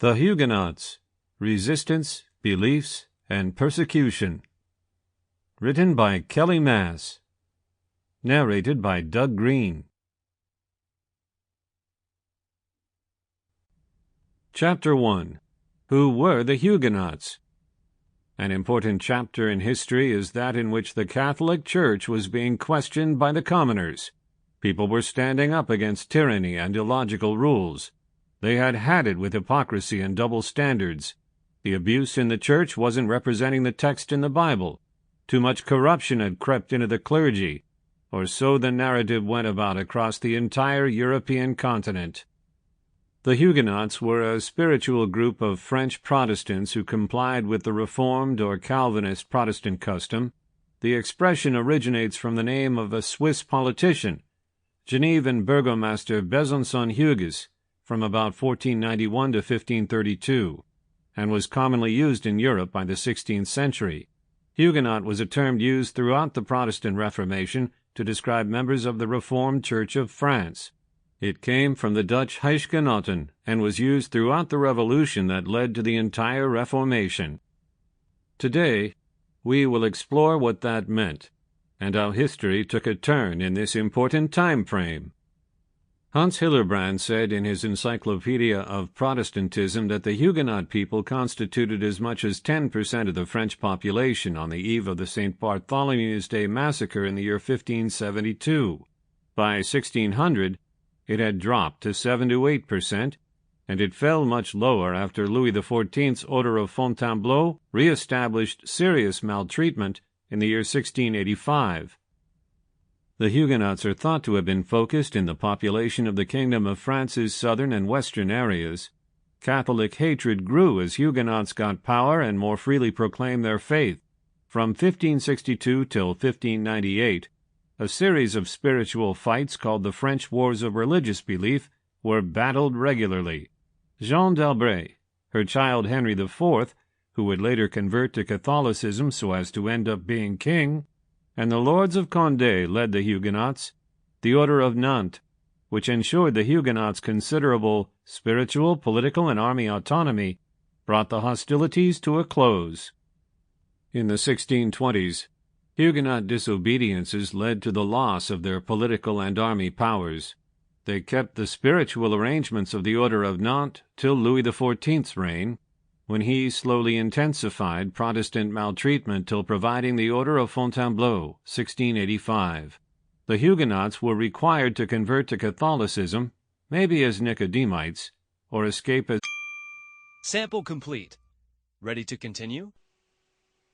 The Huguenots, Resistance, Beliefs, and Persecution. Written by Kelly Mass. Narrated by Doug Greene. Chapter 1. Who were the Huguenots? An important chapter in history is that in which the Catholic Church was being questioned by the commoners. People were standing up against tyranny and illogical rules. They had it with hypocrisy and double standards. The abuse in the church wasn't representing the text in the Bible. Too much corruption had crept into the clergy, or so the narrative went about across the entire European continent. The Huguenots were a spiritual group of French Protestants who complied with the Reformed or Calvinist Protestant custom. The expression originates from the name of a Swiss politician, Genevan burgomaster Bezanson Hugues, from about 1491 to 1532, and was commonly used in Europe by the 16th century. Huguenot was a term used throughout the Protestant Reformation to describe members of the Reformed Church of France. It came from the Dutch huisgenoten and was used throughout the revolution that led to the entire Reformation. Today, we will explore what that meant, and how history took a turn in this important time frame. Hans Hillerbrand said in his Encyclopedia of Protestantism that the Huguenot people constituted as much as 10% of the French population on the eve of the St. Bartholomew's Day massacre in the year 1572. By 1600, it had dropped to 7 to 8%, and it fell much lower after Louis XIV's Order of Fontainebleau re-established serious maltreatment in the year 1685. The Huguenots are thought to have been focused in the population of the Kingdom of France's southern and western areas. Catholic hatred grew as Huguenots got power and more freely proclaimed their faith. From 1562 till 1598, a series of spiritual fights called the French Wars of Religious Belief were battled regularly. Jeanne d'Albret, her child Henry IV, who would later convert to Catholicism so as to end up being king, and the Lords of Condé led the Huguenots. The Order of Nantes, which ensured the Huguenots considerable spiritual, political, and army autonomy, brought the hostilities to a close. In the 1620s, Huguenot disobediences led to the loss of their political and army powers. They kept the spiritual arrangements of the Order of Nantes till Louis XIV's reign, when he slowly intensified Protestant maltreatment till providing the Order of Fontainebleau, 1685. The Huguenots were required to convert to Catholicism, maybe as Nicodemites, or escape as... Sample complete. Ready to continue?